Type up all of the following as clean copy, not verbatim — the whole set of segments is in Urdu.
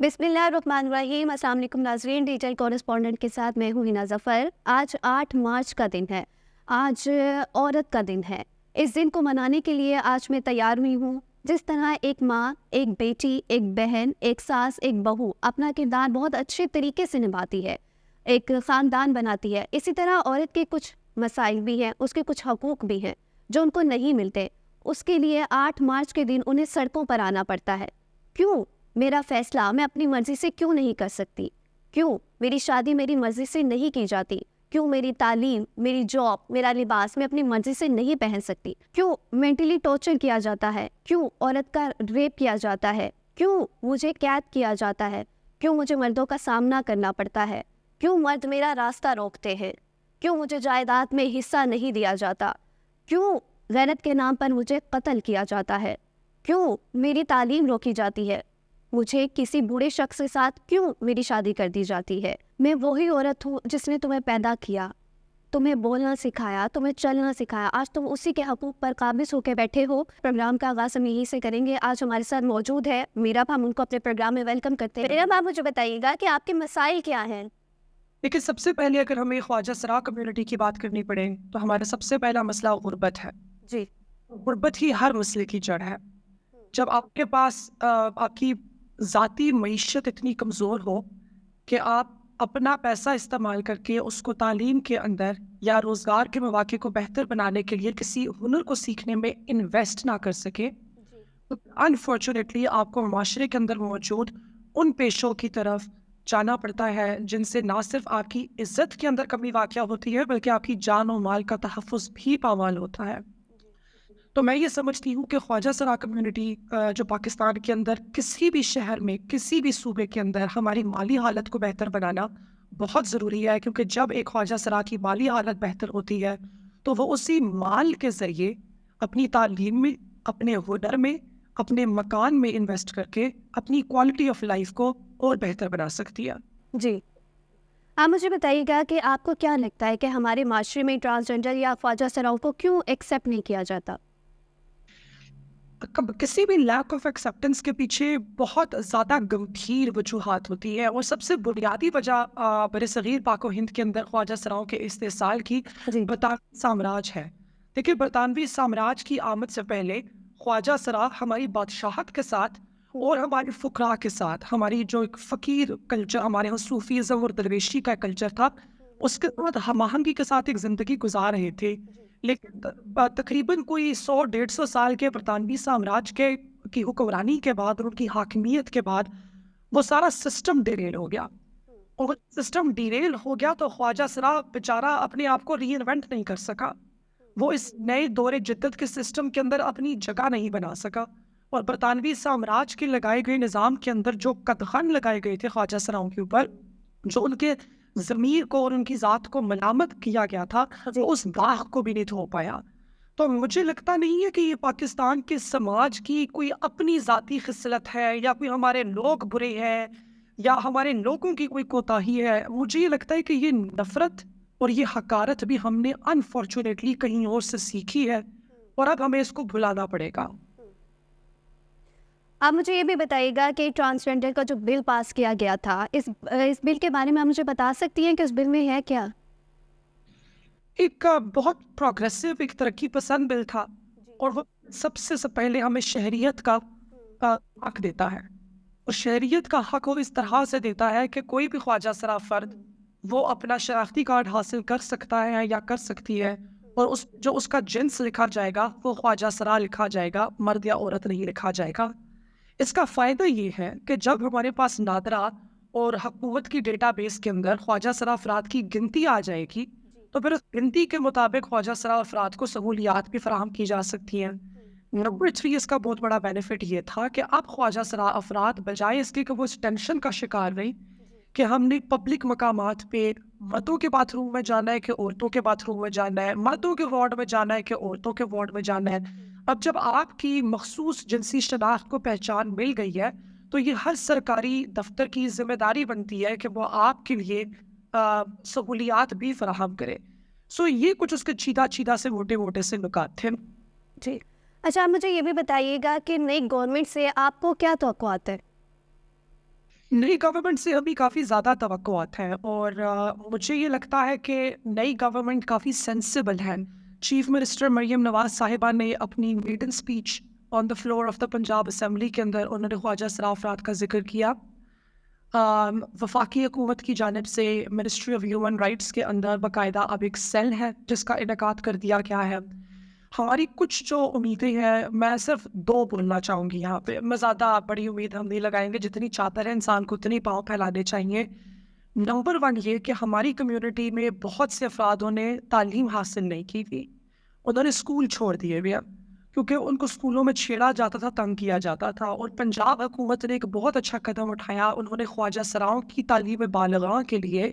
بسم اللہ الرحمن الرحیم۔ السلام علیکم ناظرین، ڈیجیٹل کورسپونڈنٹ کے ساتھ میں ہوں ہنا ظفر۔ آج 8 مارچ کا دن ہے، آج عورت کا دن ہے۔ اس دن کو منانے کے لیے آج میں تیار ہوئی ہوں۔ جس طرح ایک ماں، ایک بیٹی، ایک بہن، ایک ساس، ایک بہو اپنا کردار بہت اچھے طریقے سے نبھاتی ہے، ایک خاندان بناتی ہے، اسی طرح عورت کے کچھ مسائل بھی ہیں، اس کے کچھ حقوق بھی ہیں جو ان کو نہیں ملتے۔ اس کے لیے 8 مارچ کے دن انہیں سڑکوں پر آنا پڑتا ہے۔ کیوں؟ میرا فیصلہ میں اپنی مرضی سے کیوں نہیں کر سکتی؟ کیوں میری شادی میری مرضی سے نہیں کی جاتی؟ کیوں میری تعلیم، میری جاب، میرا لباس میں اپنی مرضی سے نہیں پہن سکتی؟ کیوں مینٹلی ٹارچر کیا جاتا ہے؟ کیوں عورت کا ریپ کیا جاتا ہے؟ کیوں مجھے قید کیا جاتا ہے؟ کیوں مجھے مردوں کا سامنا کرنا پڑتا ہے؟ کیوں مرد میرا راستہ روکتے ہیں؟ کیوں مجھے جائیداد میں حصہ نہیں دیا جاتا؟ کیوں غیرت کے نام پر مجھے قتل کیا جاتا ہے؟ کیوں میری تعلیم روکی جاتی ہے؟ مجھے کسی بوڑھے شخص کے ساتھ کیوں میری شادی کر دی جاتی ہے؟ میں وہی عورت ہوں جس نے تمہیں پیدا کیا، تمہیں بولنا سکھایا، تمہیں چلنا سکھایا، آج تم اسی کے حقوق پر قابض ہو کے بیٹھے ہو۔ پروگرام کا آغاز ہم یہی سے کریں گے۔ آج ہمارے ساتھ موجود ہے میرا، ہم ان کو اپنے پروگرام میں ویلکم کرتے ہیں۔ میرا آپ مجھے بتائیے گا کہ آپ کے مسائل کیا ہیں؟ لیکن سب سے پہلے اگر ہمیں خواجہ سرا کمیونٹی کی بات کرنی پڑے تو ہمارا سب سے پہلا مسئلہ غربت ہے۔ جی، غربت ہی ہر مسئلے کی جڑ ہے۔ جب آپ کے پاس آپ کی ذاتی معیشت اتنی کمزور ہو کہ آپ اپنا پیسہ استعمال کر کے اس کو تعلیم کے اندر یا روزگار کے مواقع کو بہتر بنانے کے لیے کسی ہنر کو سیکھنے میں انویسٹ نہ کر سکے، تو انفارچونیٹلی آپ کو معاشرے کے اندر موجود ان پیشوں کی طرف جانا پڑتا ہے جن سے نہ صرف آپ کی عزت کے اندر کمی واقع ہوتی ہے بلکہ آپ کی جان و مال کا تحفظ بھی پامال ہوتا ہے۔ تو میں یہ سمجھتی ہوں کہ خواجہ سرا کمیونٹی جو پاکستان کے اندر کسی بھی شہر میں کسی بھی صوبے کے اندر ہماری مالی حالت کو بہتر بنانا بہت ضروری ہے، کیونکہ جب ایک خواجہ سرا کی مالی حالت بہتر ہوتی ہے تو وہ اسی مال کے ذریعے اپنی تعلیم میں، اپنے ہنر میں، اپنے مکان میں انویسٹ کر کے اپنی کوالٹی آف لائف کو اور بہتر بنا سکتی ہے۔ جی، آپ مجھے بتائیے گا کہ آپ کو کیا لگتا ہے کہ ہمارے معاشرے میں ٹرانسجنڈر یا خواجہ سراؤں کو کیوں ایکسیپٹ نہیں کیا جاتا؟ کسی بھی لیک آف ایکسیپٹنس کے پیچھے بہت زیادہ گمبھیر وجوہات ہوتی ہے، اور سب سے بنیادی وجہ بر صغیر پاک و ہند کے اندر خواجہ سراؤں کے استحصال کی جی، برطانوی سامراج ہے۔ دیکھیے، برطانوی سامراج کی آمد سے پہلے خواجہ سرا ہماری بادشاہت کے ساتھ اور ہماری فقراء کے ساتھ، ہماری جو ایک فقیر کلچر، ہمارے یہاں صوفیزم اور درویشی کا کلچر تھا، اس کے ساتھ ہم آہنگی کے ساتھ ایک زندگی گزار رہے تھے۔ لیکن تقریباً کوئی 100-150 سال کے برطانوی سامراج کی حکمرانی کے بعد اور ان کی حاکمیت کے بعد وہ سارا سسٹم ڈیریل ہو گیا، اور سسٹم ڈیریل ہو گیا تو خواجہ سرا بیچارہ اپنے آپ کو ری انوینٹ نہیں کر سکا، وہ اس نئے دور جدت کے سسٹم کے اندر اپنی جگہ نہیں بنا سکا، اور برطانوی سامراج کے لگائے گئے نظام کے اندر جو قدغن لگائے گئے تھے خواجہ سراؤں کے اوپر، جو ان کے ضمیر کو اور ان کی ذات کو ملامت کیا گیا تھا، جی، اس داغ کو بھی نہیں دھو پایا۔ تو مجھے لگتا نہیں ہے کہ یہ پاکستان کے سماج کی کوئی اپنی ذاتی خصلت ہے، یا کوئی ہمارے لوگ برے ہیں، یا ہمارے لوگوں کی کوئی کوتاہی ہے۔ مجھے یہ لگتا ہے کہ یہ نفرت اور یہ حقارت بھی ہم نے انفارچونیٹلی کہیں اور سے سیکھی ہے، اور اب ہمیں اس کو بھلانا پڑے گا۔ آپ مجھے یہ بھی بتائیے گا کہ ٹرانسجنڈر کا جو بل پاس کیا گیا تھا، اس بل کے بارے میں آپ مجھے بتا سکتی ہیں کہ اس بل میں ہے کیا؟ ایک بہت پروگریسو، ایک ترقی پسند بل تھا، اور وہ سب سے پہلے ہمیں شہریت کا حق دیتا ہے، اور شہریت کا حق وہ اس طرح سے دیتا ہے کہ کوئی بھی خواجہ سرا فرد وہ اپنا شناختی کارڈ حاصل کر سکتا ہے یا کر سکتی ہے، اور جو اس کا جنس لکھا جائے گا وہ خواجہ سرا لکھا جائے گا، مرد یا عورت نہیں لکھا جائے گا۔ اس کا فائدہ یہ ہے کہ جب ہمارے پاس نادرا اور حکومت کی ڈیٹا بیس کے اندر خواجہ سرا افراد کی گنتی آ جائے گی تو پھر اس گنتی کے مطابق خواجہ سرا افراد کو سہولیات بھی فراہم کی جا سکتی ہیں۔ نمبر 3، اس کا بہت بڑا بینیفٹ یہ تھا کہ اب خواجہ سرا افراد بجائے اس کے کہ وہ اس ٹینشن کا شکار رہی کہ ہم نے پبلک مقامات پہ مردوں کے باتھ روم میں جانا ہے کہ عورتوں کے باتھ روم میں جانا ہے، مردوں کے وارڈ میں جانا ہے کہ عورتوں کے وارڈ میں جانا ہے، اب جب آپ کی مخصوص جنسی شناخت کو پہچان مل گئی ہے تو یہ ہر سرکاری دفتر کی ذمہ داری بنتی ہے کہ وہ آپ کے لیے سہولیات بھی فراہم کرے۔ سو یہ کچھ اس کے چیدہ سے موٹے موٹے سے نکات تھے۔ جی، اچھا، آپ مجھے یہ بھی بتائیے گا کہ نئی گورنمنٹ سے آپ کو کیا توقعات ہے؟ نئی گورنمنٹ سے ابھی کافی زیادہ توقعات ہیں، اور مجھے یہ لگتا ہے کہ نئی گورنمنٹ کافی سینسیبل ہے. چیف منسٹر مریم نواز صاحبہ نے اپنی maiden speech on the floor of the Punjab assembly کے اندر انہوں نے خواجہ سرا افراد کا ذکر کیا. وفاقی حکومت کی جانب سے منسٹری آف ہیومن رائٹس کے اندر باقاعدہ اب ایک سیل ہے جس کا انعقاد کر دیا گیا ہے. ہماری کچھ جو امیدیں ہیں، میں صرف 2 بولنا چاہوں گی یہاں پہ. میں زیادہ بڑی امید ہم نہیں لگائیں گے، جتنی چادر ہے انسان کو اتنی پاؤں پھیلانے چاہیے. نمبر 1 یہ کہ ہماری کمیونٹی میں بہت سے افرادوں نے تعلیم حاصل نہیں کی تھی، انہوں نے اسکول چھوڑ دیے ہوئے ہیں کیونکہ ان کو اسکولوں میں چھیڑا جاتا تھا، تنگ کیا جاتا تھا. اور پنجاب حکومت نے ایک بہت اچھا قدم اٹھایا، انہوں نے خواجہ سراؤں کی تعلیم بالغاں کے لیے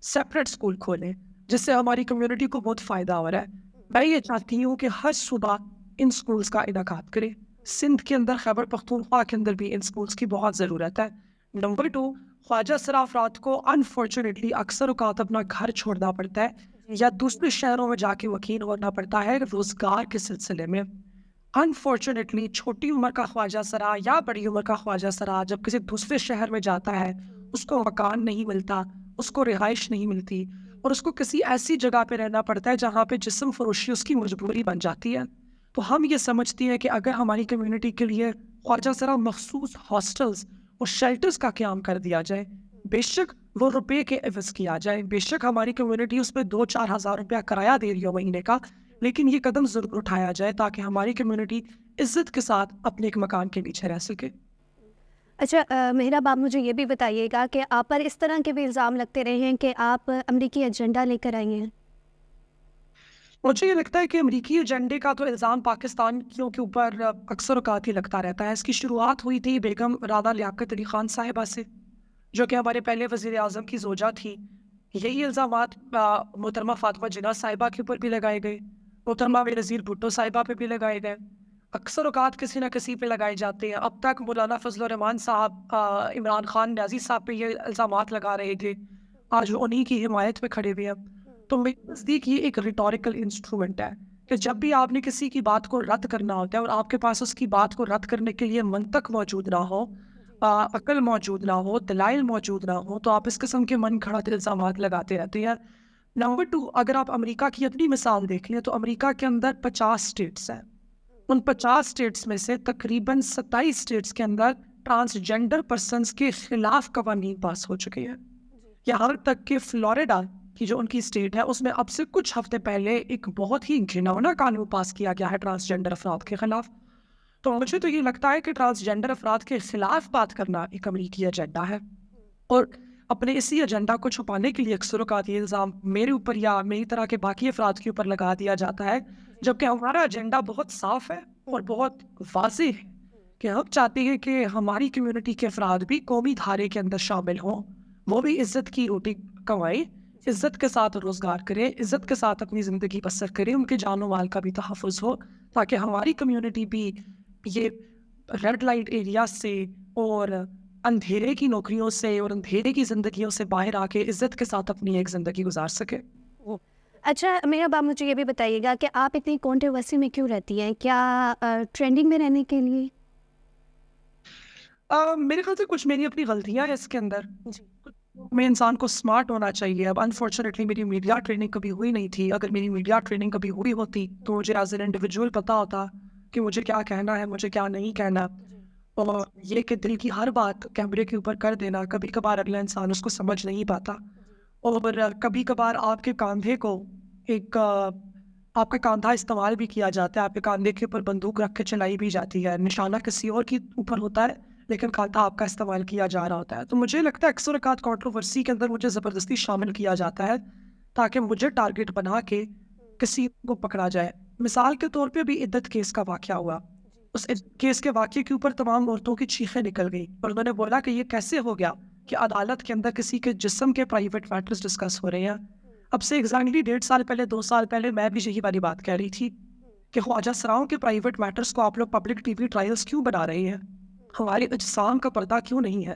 سیپریٹ اسکول کھولے جس سے ہماری کمیونٹی کو بہت فائدہ ہو رہا ہے. میں یہ چاہتی ہوں کہ ہر صوبہ ان اسکولس کا انعقاد کرے. سندھ کے اندر، خیبر پختونخوا کے اندر بھی ان اسکولس کی بہت ضرورت ہے. نمبر 2، خواجہ سرا افراد کو انفارچونیٹلی اکثر اوقات اپنا گھر چھوڑنا پڑتا ہے یا دوسرے شہروں میں جا کے وکیل ہونا پڑتا ہے روزگار کے سلسلے میں. انفارچونیٹلی چھوٹی عمر کا خواجہ سرا یا بڑی عمر کا خواجہ سرا جب کسی دوسرے شہر میں جاتا ہے، اس کو مکان نہیں ملتا، اس کو رہائش نہیں ملتی، اور اس کو کسی ایسی جگہ پہ رہنا پڑتا ہے جہاں پہ جسم فروشی اس کی مجبوری بن جاتی ہے. تو ہم یہ سمجھتے ہیں کہ اگر ہماری کمیونٹی کے لیے خواجہ سرا مخصوص ہاسٹلز اور شیلٹرز کا قیام کر دیا جائے، بے شک وہ روپے کے عوض کیا جائے، بے شک ہماری کمیونٹی اس پہ 2-4 ہزار روپیہ کرایہ دے رہی ہو مہینے کا، لیکن یہ قدم ضرور اٹھایا جائے تاکہ ہماری کمیونٹی عزت کے ساتھ اپنے ایک مکان کے نیچے رہ سکے. اچھا مہراب، آپ مجھے یہ بھی بتائیے گا کہ آپ پر اس طرح کے بھی الزام لگتے رہے ہیں کہ آپ امریکی ایجنڈا لے کر آئی ہیں. مجھے یہ لگتا ہے کہ امریکی ایجنڈے کا تو الزام پاکستانیوں کے اوپر اکثر اوقات ہی لگتا رہتا ہے. اس کی شروعات ہوئی تھی بیگم رانا لیاقت علی خان صاحبہ سے، جو کہ ہمارے پہلے وزیر اعظم کی زوجہ تھی. یہی الزامات محترمہ فاطمہ جناح صاحبہ کے اوپر بھی لگائے گئے، محترمہ بینظیر بھٹو صاحبہ پہ بھی لگائے گئے، اکثر اوقات کسی نہ کسی پہ لگائے جاتے ہیں. اب تک مولانا فضل الرحمان صاحب، عمران خان نیازی صاحب پہ یہ الزامات لگا رہے تھے، آج وہ انہی کی حمایت میں کھڑے ہوئے ہیں. تو میرے نزدیک یہ ایک ریٹوریکل انسٹرومنٹ ہے کہ جب بھی آپ نے کسی کی بات کو رد کرنا ہوتا ہے اور آپ کے پاس اس کی بات کو رد کرنے کے لیے منطق موجود نہ ہو، عقل موجود نہ ہو، دلائل موجود نہ ہو، تو آپ اس قسم کے من گھڑت الزامات لگاتے رہتے ہیں. نمبر 2، اگر آپ امریکہ کی اپنی مثال دیکھ لیں تو امریکہ کے اندر 50 اسٹیٹس ہیں. ان 50 اسٹیٹس میں سے تقریباً 27 اسٹیٹس کے اندر ٹرانسجینڈر پرسنس کے خلاف قوانین پاس ہو چکے ہیں. یہاں تک کہ فلوریڈا کی جو ان کی اسٹیٹ ہے، اس میں اب سے کچھ ہفتے پہلے ایک بہت ہی گھناؤنا قانون پاس کیا گیا ہے ٹرانسجینڈر افراد کے خلاف. تو مجھے تو یہ لگتا ہے کہ ٹرانسجینڈر افراد کے خلاف بات کرنا ایک امریکی ایجنڈا ہے، اور اپنے اسی ایجنڈا کو چھپانے کے لیے اکثر اوقات یہ الزام میرے اوپر یا میری طرح کے باقی افراد کے اوپر لگا دیا جاتا ہے، جبکہ ہمارا ایجنڈا بہت صاف ہے اور بہت واضح ہے کہ ہم چاہتے ہیں کہ ہماری کمیونٹی کے افراد بھی قومی دھارے کے اندر شامل ہوں، وہ بھی عزت کی روٹی کمائیں، عزت کے ساتھ روزگار کریں، عزت کے ساتھ اپنی زندگی بسر کریں، ان کے جان و مال کا بھی تحفظ ہو، تاکہ ہماری کمیونٹی بھی یہ ریڈ لائٹ ایریا سے اور اندھیرے کی نوکریوں سے اور اندھیرے کی زندگیوں سے باہر آ کے عزت کے ساتھ اپنی ایک زندگی گزار سکے. اچھا میرا باپ، مجھے یہ بھی بتائیے گا کہ آپ اتنی کنٹروورسی میں کیوں رہتی ہیں؟ کیا ٹرینڈنگ میں رہنے کے لیے؟ میرے خیال سے کچھ میری اپنی غلطیاں ہیں اس کے اندر. میں انسان کو سمارٹ ہونا چاہیے. اب انفارچونیٹلی میری میڈیا ٹریننگ کبھی ہوئی نہیں تھی. اگر میری میڈیا ٹریننگ کبھی ہوئی ہوتی تو مجھے ایز این انڈیویجول پتہ ہوتا کہ مجھے کیا کہنا ہے، مجھے کیا نہیں کہنا. اور یہ کہ دل کی ہر بات کیمرے کے اوپر کر دینا، کبھی کبھار اگلا انسان اس کو سمجھ نہیں پاتا، اور کبھی کبھار آپ کے کاندھے کو ایک آپ کا کاندھا استعمال بھی کیا جاتا ہے، آپ کے کاندھے کے اوپر بندوق رکھ کے چلائی بھی جاتی ہے، نشانہ کسی اور کے اوپر ہوتا ہے لیکن کاندھا آپ کا استعمال کیا جا رہا ہوتا ہے. تو مجھے لگتا ہے اکثر اوقات کنٹروورسی کے اندر مجھے زبردستی شامل کیا جاتا ہے تاکہ مجھے ٹارگٹ بنا کے کسی کو پکڑا جائے. مثال کے طور پہ بھی عدت کیس کا واقعہ ہوا، اس کیس کے واقعے کے اوپر تمام عورتوں کی چیخیں نکل گئی اور انہوں نے بولا کہ یہ کیسے ہو گیا کہ عدالت کے اندر کسی کے جسم کے پرائیویٹ میٹرز ڈسکس ہو رہے ہیں. اب سے ایگزیکٹلی 1.5 سال پہلے 2 سال پہلے میں بھی یہی والی بات کہہ رہی تھی کہ خواجہ سراؤں کے پرائیویٹ میٹرز کو آپ لوگ پبلک ٹی وی ٹرائلز کیوں بنا رہے ہیں، ہمارے اجسام کا پردہ کیوں نہیں ہے،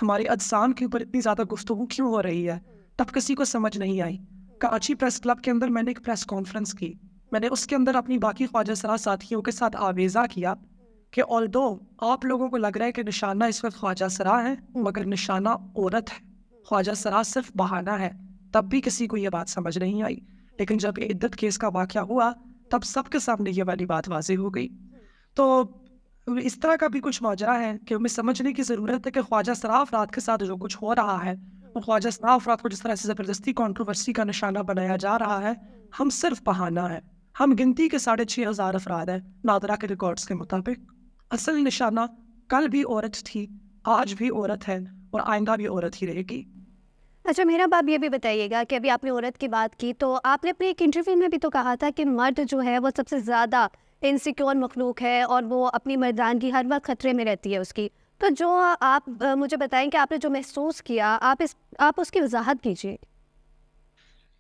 ہمارے اجسام کے اوپر اتنی زیادہ گفتگو کیوں ہو رہی ہے. تب کسی کو سمجھ نہیں آئی. کراچی پریس کلب کے اندر میں نے ایک پریس کانفرنس کی، میں نے اس کے اندر اپنی باقی خواجہ سرا ساتھیوں کے ساتھ آویزہ کیا کہ although آپ لوگوں کو لگ رہا ہے کہ نشانہ اس وقت خواجہ سرا ہے، مگر نشانہ عورت ہے. خواجہ سرا صرف بہانہ ہے. تب بھی کسی کو یہ بات سمجھ نہیں آئی، لیکن جب یہ عدت کیس کا واقعہ ہوا تب سب کے سامنے یہ والی بات واضح ہو گئی. تو اس طرح کا بھی کچھ ماجرا ہے کہ ہمیں سمجھنے کی ضرورت ہے کہ خواجہ سرا افراد کے ساتھ جو کچھ ہو رہا ہے، وہ خواجہ سرا افراد کو جس طرح سے زبردستی کنٹروورسی کا نشانہ بنایا جا رہا ہے، ہم صرف بہانہ ہے. ہم گنتی کے 6,500 افراد ہیں نادرا کے ریکارڈز کے مطابق. اصل نشانہ کل بھی عورت تھی، آج بھی عورت ہے اور آئندہ بھی عورت ہی رہے گی. اچھا میرا باپ یہ بھی بتائیے گا کہ ابھی آپ نے عورت کی بات کی، تو آپ نے اپنے ایک انٹرویو میں بھی تو کہا تھا کہ مرد جو ہے وہ سب سے زیادہ انسیکیور مخلوق ہے اور وہ اپنی مردانگی ہر وقت خطرے میں رہتی ہے اس کی. تو جو آپ مجھے بتائیں کہ آپ نے جو محسوس کیا، آپ اس کی وضاحت کیجیے.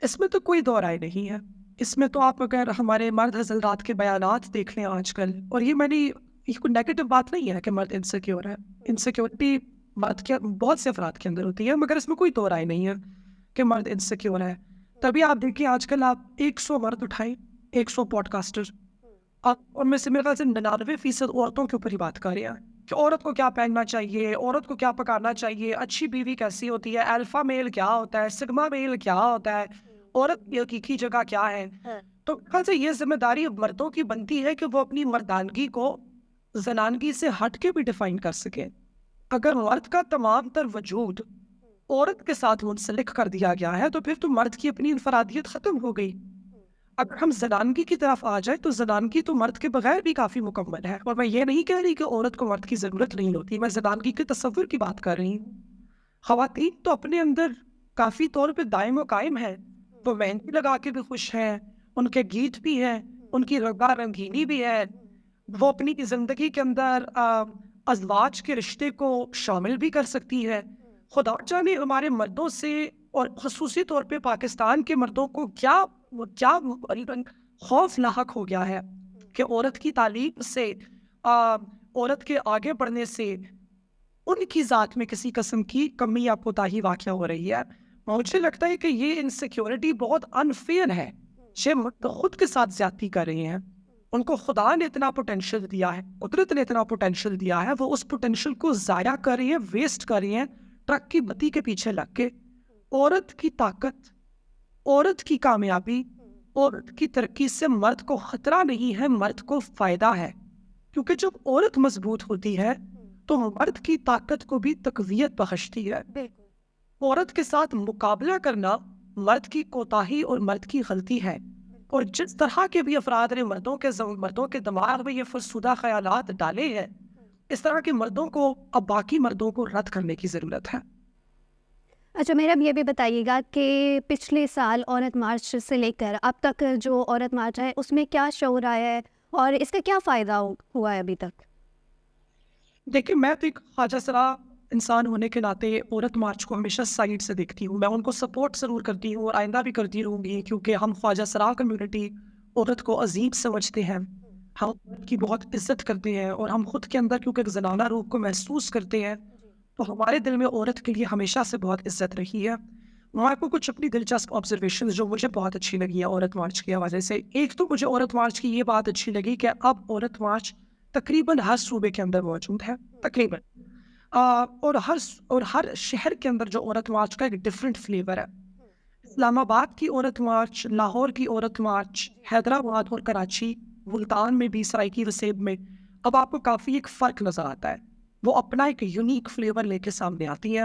اس میں تو کوئی دو رائے نہیں ہے. اس میں تو آپ اگر ہمارے مرد حضرات کے بیانات دیکھ لیں آج کل، اور یہ کوئی نیگیٹو بات نہیں ہے کہ مرد انسیکیور ہے. انسیکیورٹی مرد کے بہت سے افراد کے اندر ہوتی ہے، مگر اس میں کوئی دو رائے نہیں ہے کہ مرد انسیکیور ہے. تبھی آپ دیکھیں آج کل آپ 100 مرد اٹھائیں، 100 پوڈ کاسٹر، اور میں سے میرے خیال سے 99% عورتوں کے اوپر ہی بات کر رہے ہیں کہ عورت کو کیا پہننا چاہیے، عورت کو کیا پکانا چاہیے، اچھی بیوی کیسی ہوتی ہے، الفا میل کیا ہوتا ہے، سگما میل کیا ہوتا ہے، عورت کی حقیقی جگہ کیا ہے. تو خیال سے یہ ذمہ داری مردوں کی بنتی ہے کہ وہ اپنی مردانگی کو زنانگی سے ہٹ کے بھی ڈیفائن کر سکے. اگر مرد کا تمام تر وجود عورت کے ساتھ منسلک کر دیا گیا ہے تو پھر تو مرد کی اپنی انفرادیت ختم ہو گئی. اگر ہم زنانگی کی طرف آ جائیں تو زنانگی تو مرد کے بغیر بھی کافی مکمل ہے. اور میں یہ نہیں کہہ رہی کہ عورت کو مرد کی ضرورت نہیں ہوتی، میں زنانگی کے تصور کی بات کر رہی ہوں. خواتین تو اپنے اندر کافی طور پہ دائم و قائم ہیں. وہ مہندی لگا کے بھی خوش ہیں، ان کے گیت بھی ہیں، ان کی رنگا رنگینی بھی ہے. وہ اپنی زندگی کے اندر ازواج کے رشتے کو شامل بھی کر سکتی ہے. خدا جانے ہمارے مردوں سے، اور خصوصی طور پہ پاکستان کے مردوں کو کیا خوف لاحق ہو گیا ہے کہ عورت کی تعلیم سے، عورت کے آگے بڑھنے سے ان کی ذات میں کسی قسم کی کمی یا کوتاہی واقع ہو رہی ہے. مجھے لگتا ہے کہ یہ انسیکیورٹی بہت انفیئر ہے. یہ مرد خود کے ساتھ زیادتی کر رہے ہیں. ان کو خدا نے اتنا پوٹینشیل دیا ہے، قدرت نے اتنا پوٹینشیل دیا ہے، وہ اس پوٹینشیل کو ضائع کر رہی ہیں، ویسٹ کر رہی ہیں ٹرک کی بتی کے پیچھے لگ کے. عورت کی طاقت، عورت کی کامیابی، عورت کی ترقی سے مرد کو خطرہ نہیں ہے، مرد کو فائدہ ہے. کیونکہ جب عورت مضبوط ہوتی ہے تو مرد کی طاقت کو بھی تقویت بخشتی ہے. عورت کے ساتھ مقابلہ کرنا مرد کی کوتاہی اور مرد کی غلطی ہے. اور جس طرح کے بھی افراد نے مردوں کے دماغ میں یہ فرسودہ خیالات ڈالے ہیں، اس طرح کے مردوں کو اب باقی مردوں کو رد کرنے کی ضرورت ہے. اچھا میرا یہ بھی بتائیے گا کہ پچھلے سال عورت مارچ سے لے کر اب تک جو عورت مارچ ہے اس میں کیا شعور آیا ہے اور اس کا کیا فائدہ ہوا ہے ابھی تک؟ دیکھیں، میں تو ایک خواجہ سرا انسان ہونے کے ناطے عورت مارچ کو ہمیشہ سائڈ سے دیکھتی ہوں. میں ان کو سپورٹ ضرور کرتی ہوں اور آئندہ بھی کرتی رہوں گی، کیونکہ ہم خواجہ سرا کمیونٹی عورت کو عظیم سمجھتے ہیں، ہم عورت کی بہت عزت کرتے ہیں، اور ہم خود کے اندر کیونکہ ایک زنانہ روح کو محسوس کرتے ہیں تو ہمارے دل میں عورت کے لیے ہمیشہ سے بہت عزت رہی ہے. میں آپ کو کچھ اپنی دلچسپ آبزرویشن جو مجھے بہت اچھی لگی ہے عورت مارچ کے حوالے سے. ایک تو مجھے عورت مارچ کی یہ بات اچھی لگی کہ اب عورت مارچ تقریباً ہر صوبے کے اندر موجود ہے، تقریباً، اور ہر شہر کے اندر جو عورت مارچ کا ایک ڈفرینٹ فلیور ہے. اسلام آباد کی عورت مارچ، لاہور کی عورت مارچ، حیدرآباد اور کراچی، ملتان میں بھی، سرائکی وسیب میں، اب آپ کو کافی ایک فرق نظر آتا ہے. وہ اپنا ایک یونیک فلیور لے کے سامنے آتی ہے.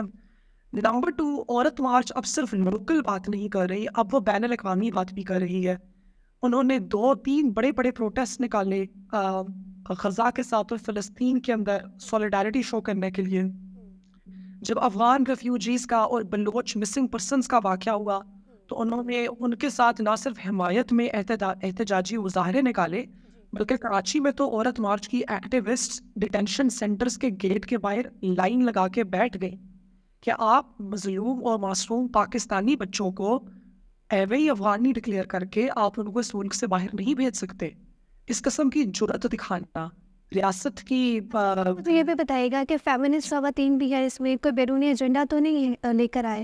نمبر 2، عورت مارچ اب صرف لوکل بات نہیں کر رہی، اب وہ بین الاقوامی بات بھی کر رہی ہے. انہوں نے 2-3 بڑے بڑے پروٹیسٹ نکالے غزہ کے ساتھ اور فلسطین کے اندر سولیڈارٹی شو کرنے کے لیے. جب افغان ریفیوجیز کا اور بلوچ مسنگ پرسنز کا واقعہ ہوا تو انہوں نے ان کے ساتھ نہ صرف حمایت میں احتجاجی مظاہرے نکالے، بلکہ کراچی میں تو عورت مارچ کی ایکٹیوسٹ ڈیٹینشن سینٹرز کے گیٹ کے باہر لائن لگا کے بیٹھ گئے کہ آپ مظلوم اور معصوم پاکستانی بچوں کو ایوے افغانی ڈکلیئر کر کے آپ ان کو اس ملک سے باہر نہیں بھیج سکتے. اس قسم کی جرأت دکھانا ریاست کی تو یہ بھی بتائیے گا کہ فیمنسٹ خواتین بھی ہے اس میں، کوئی بیرونی ایجنڈا تو نہیں لے کر آئے؟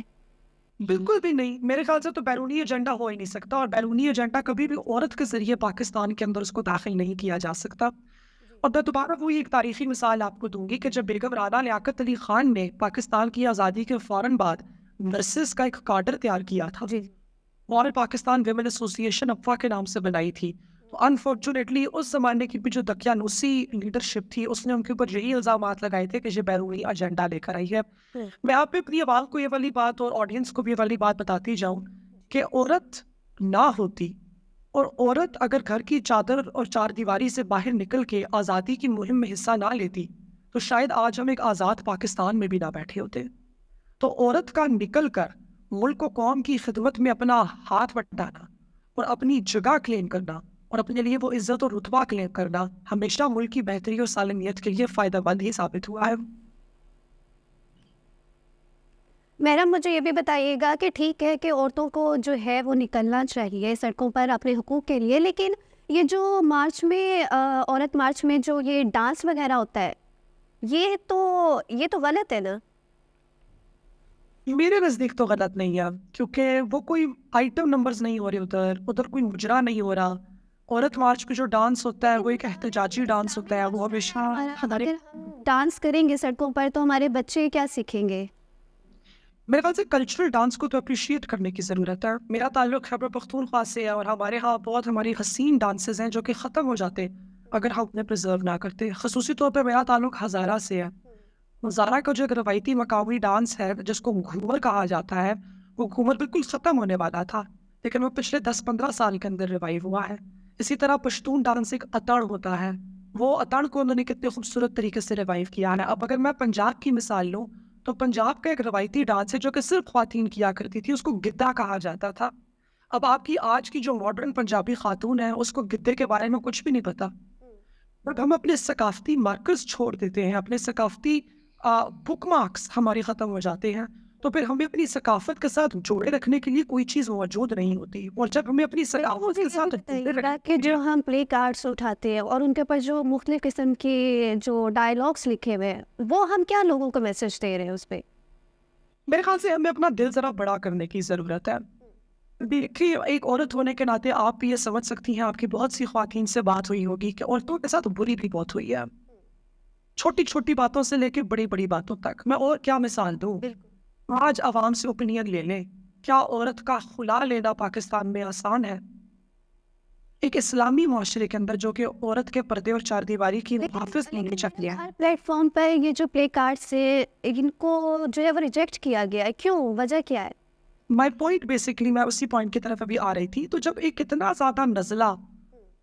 بالکل بھی نہیں. میرے خیال سے تو بیرونی ایجنڈا ہو ہی نہیں سکتا، اور بیرونی ایجنڈا کبھی بھی عورت کے ذریعے پاکستان کے اندر اس کو داخل نہیں کیا جا سکتا. اور میں دوبارہ وہی ایک تاریخی مثال آپ کو دوں گی کہ جب بیگم رانا لیاقت علی خان نے پاکستان کی آزادی کے فوراً بعد نرسز کا ایک کاڈر تیار کیا تھا، جی اور پاکستان ویمن ایسوسی ایشن افوا کے نام سے بنائی تھی، تو انفارچونیٹلی اس زمانے کی بھی جو دقیانوسی لیڈرشپ تھی اس نے ان کے اوپر یہی الزامات لگائے تھے کہ یہ بیرونی ایجنڈا لے کر آئی ہے۔ میں آپ اپنی عوام کو یہ والی بات اور آڈینس کو بھی یہ والی بات بتاتی جاؤں کہ عورت نہ ہوتی اور عورت اگر گھر کی چادر اور چار دیواری سے باہر نکل کے آزادی کی مہم میں حصہ نہ لیتی تو شاید آج ہم ایک آزاد پاکستان میں بھی نہ بیٹھے ہوتے۔ تو عورت کا نکل کر ملک و قوم کی خدمت میں اپنا ہاتھ بٹانا اور اپنی جگہ کلیم کرنا اور اپنے لیے وہ عزت اور رتبہ کلیم کرنا ہمیشہ ملک کی بہتری اور سالمیت کے لیے فائدہ مند ہی ثابت ہوا ہے۔ میڈم مجھے یہ بھی بتائیے گا کہ ٹھیک ہے کہ عورتوں کو جو ہے وہ نکلنا چاہیے سڑکوں پر اپنے حقوق کے لیے، لیکن یہ جو مارچ میں عورت مارچ میں جو یہ ڈانس وغیرہ ہوتا ہے یہ تو غلط ہے نا؟ میرے نزدیک تو غلط نہیں ہے، کیونکہ وہ کوئی آئٹم نمبرز نہیں ہو رہے، ادھر کوئی مجرا نہیں ہو رہا۔ عورت مارچ پہ جو ڈانس ہوتا ہے وہ ایک احتجاجی ڈانس ہوتا ہے، وہ ہمیشہ ہمارے اگر ہم ڈانس کریں گے سڑکوں پر تو ہمارے بچے کیا سیکھیں گے؟ میرے خیال سے کلچرل ڈانس کو تو اپریشیٹ کرنے کی ضرورت ہے۔ میرا تعلق خیبر پختونخوا سے ہے اور ہمارے ہاں بہت ہماری حسین ڈانسز ہیں جو کہ ختم ہو جاتے اگر ہم انہیں پرزرو نہ کرتے۔ خصوصی طور پہ میرا تعلق ہزارہ سے ہے۔ ہزارہ کا جو ایک روایتی مقامی ڈانس ہے جس کو گھومر کہا جاتا ہے، وہ گھومر بالکل ختم ہونے والا تھا، لیکن وہ پچھلے 10-15 سال کے اندر ریوائیو ہوا ہے۔ اسی طرح پشتون ڈانس ایک اتڑ ہوتا ہے، وہ اتڑ کو انہوں نے کتنے خوبصورت طریقے سے ریوائیو کیا ہے۔ اب اگر میں پنجاب کی مثال لوں تو پنجاب کا ایک روایتی ڈانس ہے جو کہ صرف خواتین کیا کرتی تھی، اس کو گدھا کہا جاتا تھا۔ اب آپ کی آج کی جو ماڈرن پنجابی خاتون ہے اس کو گدھے کے بارے میں کچھ بھی نہیں پتا۔ بٹ ہم اپنے ثقافتی مارکرز چھوڑ دیتے ہیں، اپنے ثقافتی بک مارکس ہمارے ختم ہو جاتے ہیں، تو پھر ہمیں اپنی ثقافت کے ساتھ جوڑے رکھنے کے لیے کوئی چیز موجود نہیں ہوتی۔ اور جب ہمیں اپنی ثقافت کے ساتھ کہ جو ہم پلے کارڈس اٹھاتے ہیں اور ان کے اوپر جو مختلف قسم کے جو ڈائلاگس لکھے ہوئے ہیں وہ ہم کیا لوگوں کو میسج دے رہے ہیں اس پہ؟ میرے خیال سے ہمیں اپنا دل ذرا بڑا کرنے کی ضرورت ہے۔ دیکھیے، ایک عورت ہونے کے ناطے آپ بھی یہ سمجھ سکتی ہیں، آپ کی بہت سی خواتین سے بات ہوئی ہوگی کہ عورتوں کے ساتھ بری بھی بہت ہوئی ہے، چھوٹی چھوٹی باتوں سے لے کے بڑی بڑی باتوں تک۔ میں اور کیا مثال دوں؟ آج عوام سے اوپینین لے لیں، کیا عورت کا خلا لینا پاکستان میں آسان ہے؟ ایک اسلامی معاشرے کے اندر جو کہ عورت کے پردے اور چار دیواری کی محافظ نہیں چاہیے، ہر پلیٹ فارم پر یہ جو پلے کارڈس ہے ان کو جو ہے وہ ریجیکٹ کیا گیا ہے، کیوں؟ وجہ کیا ہے؟ مائی پوائنٹ بیسکلی میں اسی پوائنٹ کی طرف ابھی آ رہی تھی۔ تو جب ایک اتنا زیادہ نزلہ،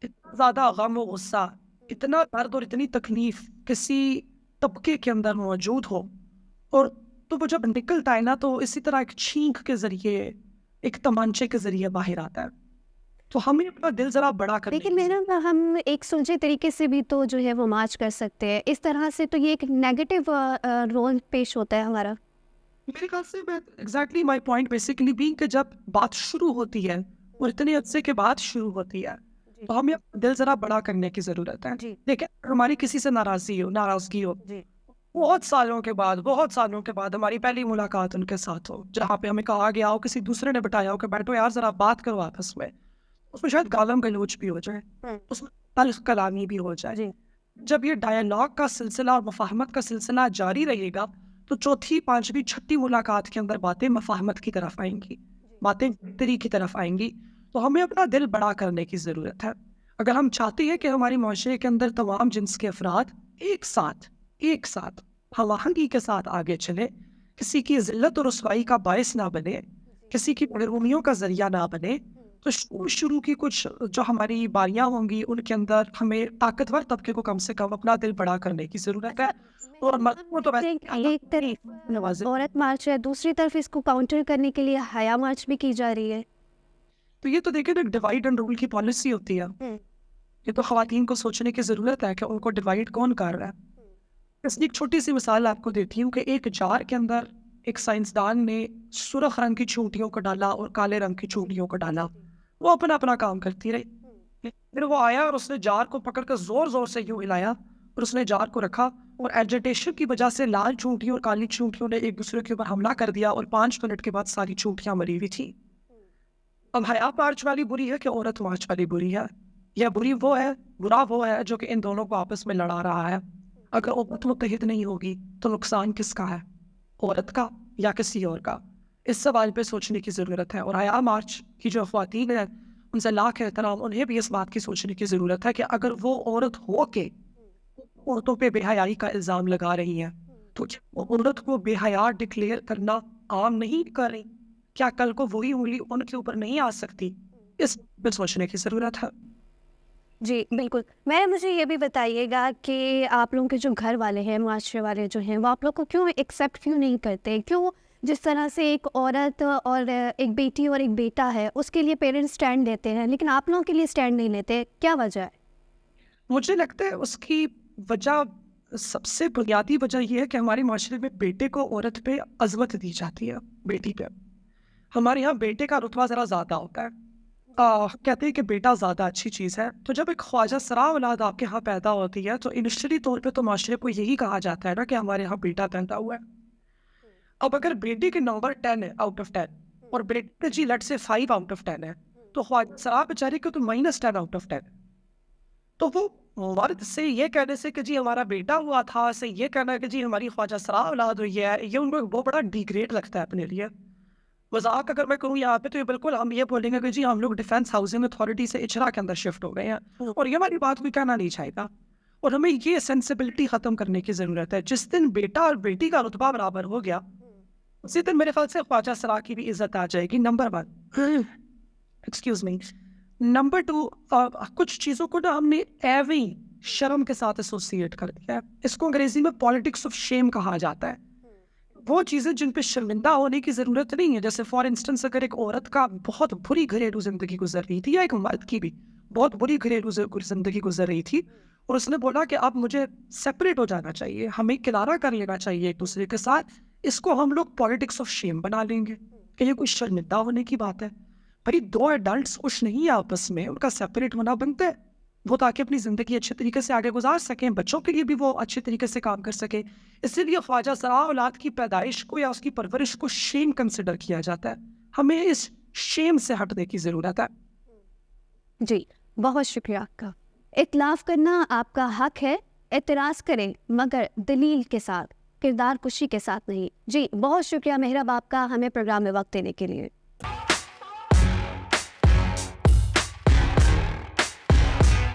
اتنا زیادہ غم و غصہ، اتنا درد اور اتنی تکلیف کسی طبقے کے اندر موجود ہو، اور تو وہ جب نکلتا ہے نا تو اسی طرح ایک چھینک کے ذریعے، ایک تمانچے کے ذریعے باہر آتا ہے۔ تو ہمیں اپنا دل ذرا بڑا کرنے لیکن میڈم ہم ایک سلجھے طریقے سے بھی تو جو ہے وہ مارچ کر سکتے ہیں، اس طرح سے تو یہ ایک نیگیٹو رول پیش ہوتا ہے ہمارا۔ میرے خیال سے میں ایگزیکٹلی مائی پوائنٹ بیسکلی بھی کہ جب بات شروع ہوتی ہے اور اتنے عرصے کے بعد شروع ہوتی ہے تو ہمیں اپنا دل ذرا بڑا کرنے کی ضرورت ہے۔ دیکھیں، ہماری کسی سے ناراضگی ہو، بہت سالوں کے بعد ہماری پہلی ملاقات ان کے ساتھ ہو، جہاں پہ ہمیں کہا گیا ہو، کسی دوسرے نے بتایا ہو کہ بیٹھو یار ذرا بات کرو آپس میں، اس میں شاید گالم گلوچ بھی ہو جائے، اس میں تلخ کلامی بھی ہو جائے۔ جب یہ ڈائیلاگ کا سلسلہ اور مفاہمت کا سلسلہ جاری رہے گا تو چوتھی، پانچویں، چھٹی ملاقات کے اندر باتیں مفاہمت کی طرف آئیں گی، باتیں بہتری کی طرف آئیں گی۔ تو ہمیں اپنا دل بڑا کرنے کی ضرورت ہے۔ اگر ہم چاہتے ہیں کہ ہماری معاشرے کے اندر تمام جنس کے افراد ایک ساتھ ہم آہنگی کے ساتھ آگے چلے، کسی کی ذلت اور رسوائی کا باعث نہ بنے، کسی کی محرومیوں کا ذریعہ نہ بنے، تو شروع کی کچھ جو ہماری باریاں ہوں گی ان کے اندر ہمیں طاقتور طبقے کو کم سے کم اپنا دل بڑا کرنے کی ضرورت ہے۔ اور ایک طرف عورت مارچ ہے، دوسری طرف اس کو کاؤنٹر کرنے کے لیے حیا مارچ بھی کی جا رہی ہے۔ تو یہ تو دیکھیں، ایک ڈیوائڈ اینڈ رول کی پالیسی ہوتی ہے۔ یہ تو خواتین کو سوچنے کی ضرورت ہے کہ ان کو ڈیوائڈ کون کر رہا ہے۔ اس کی ایک چھوٹی سی مثال آپ کو دیتی ہوں کہ ایک جار کے اندر ایک سائنسدان نے سرخ رنگ کی چونٹیوں کو ڈالا اور کالے رنگ کی چونٹیوں کو ڈالا، وہ اپنا کام کرتی رہی۔ پھر وہ آیا اور اس نے جار کو پکڑ کر زور سے یوں ہلایا اور اس نے جار کو رکھا، اور ایجیٹیشن کی وجہ سے لال چونٹیوں اور کالی چونٹیوں نے ایک دوسرے کے اوپر حملہ کر دیا اور 5 منٹ کے بعد ساری چونٹیاں مری ہوئی تھیں۔ اب حیا مارچ والی بری ہے کہ عورت مارچ والی بری ہے؟ یا برا وہ ہے جو کہ ان دونوں کو آپس میں لڑا رہا ہے. اگر عورت متحد نہیں ہوگی تو نقصان کس کا ہے, عورت کا یا کسی اور کا؟ اس سوال پہ سوچنے کی ضرورت ہے. اور آیا مارچ کی جو خواتین ہیں ان سے لاکھ احترام, انہیں بھی اس بات کی سوچنے کی ضرورت ہے کہ اگر وہ عورت ہو کے عورتوں پہ بے حیائی کا الزام لگا رہی ہیں تو کیا عورت کو بے حیا ڈکلیئر کرنا عام نہیں کر رہی؟ کیا کل کو وہی انگلی ان کے اوپر نہیں آ سکتی؟ اس پہ سوچنے کی ضرورت ہے. جی بالکل. مجھے یہ بھی بتائیے گا کہ آپ لوگوں کے جو گھر والے ہیں, معاشرے والے جو ہیں, وہ آپ لوگ کو کیوں ایکسیپٹ کیوں نہیں کرتے؟ کیوں جس طرح سے ایک عورت اور ایک بیٹی اور ایک بیٹا ہے اس کے لیے پیرنٹس اسٹینڈ لیتے ہیں لیکن آپ لوگوں کے لیے اسٹینڈ نہیں لیتے, کیا وجہ ہے؟ مجھے لگتا ہے اس کی وجہ, سب سے بنیادی وجہ یہ ہے کہ ہمارے معاشرے میں بیٹے کو عورت پہ عظمت دی جاتی ہے. بیٹی پہ ہمارے یہاں بیٹے کا رتبہ ذرا زیادہ ہوتا ہے. کہتے ہیں کہ بیٹا زیادہ اچھی چیز ہے. تو جب ایک خواجہ سرا اولاد آپ کے یہاں پیدا ہوتی ہے تو انیشلی طور پہ تو معاشرے کو یہی کہا جاتا ہے نا کہ ہمارے یہاں بیٹا پیدا ہوا ہے. اب اگر بیٹی کے نمبر 10 ہے آؤٹ آف 10 اور بیٹے جی لیٹ سے 5 آؤٹ آف 10 ہے تو خواجہ سرا بیچاری کو تو -10 آؤٹ آف 10. تو وہ مرد سے یہ کہنے سے کہ جی ہمارا بیٹا ہوا تھا, سے یہ کہنا ہے کہ جی ہماری خواجہ سرا اولاد ہوئی ہے, یہ ان کو بہت بڑا ڈیگریڈ لگتا ہے اپنے لیے. مذاق اگر میں کروں یہاں پہ تو یہ بالکل ہم یہ بولیں گے کہ جی ہم لوگ ڈیفینس ہاؤسنگ اتھارٹی سے اچرا کے اندر شفٹ ہو گئے ہیں اور یہ ہماری بات کوئی کہنا نہیں چاہے گا. اور ہمیں یہ سینسیبلٹی ختم کرنے کی ضرورت ہے. جس دن بیٹا اور بیٹی کا رتبہ برابر ہو گیا اسی دن میرے خیال سے خواجہ سرا کی بھی عزت آ جائے گی. Number 1 excuse me. نمبر 2 کچھ چیزوں کو نا ہم نے ایویں شرم کے ساتھ ایسوسیٹ کر دیا ہے. اس کو انگریزی میں پالیٹکس آف شیم کہا جاتا ہے. وہ چیزیں جن پہ شرمندہ ہونے کی ضرورت نہیں ہے, جیسے فار انسٹنس اگر ایک عورت کا بہت بری گھریلو زندگی گزر رہی تھی یا ایک مرد کی بھی بہت بری گھریلو زندگی گزر رہی تھی اور اس نے بولا کہ اب مجھے سیپریٹ ہو جانا چاہیے, ہمیں کنارہ کر لینا چاہیے ایک دوسرے کے ساتھ, اس کو ہم لوگ پالیٹکس آف شیم بنا لیں گے کہ یہ کوئی شرمندہ ہونے کی بات ہے. بھائی 2 ایڈلٹس خوش نہیں ہیں آپس میں, ان کا سیپریٹ ہونا بنتا ہے وہ تاکہ اپنی زندگی اچھے طریقے سے آگے گزار سکیں, بچوں کے لیے بھی وہ اچھے طریقے سے کام کر سکیں. اسی لیے خواجہ سرا اولاد کی پیدائش کو یا اس کی پرورش کو شیم کنسیڈر کیا جاتا ہے. ہمیں اس شیم سے ہٹنے کی ضرورت ہے. جی بہت شکریہ آپ کا. اختلاف کرنا آپ کا حق ہے, اعتراض کریں مگر دلیل کے ساتھ, کردار کشی کے ساتھ نہیں. جی بہت شکریہ مہراب آپ کا ہمیں پروگرام میں وقت دینے کے لیے.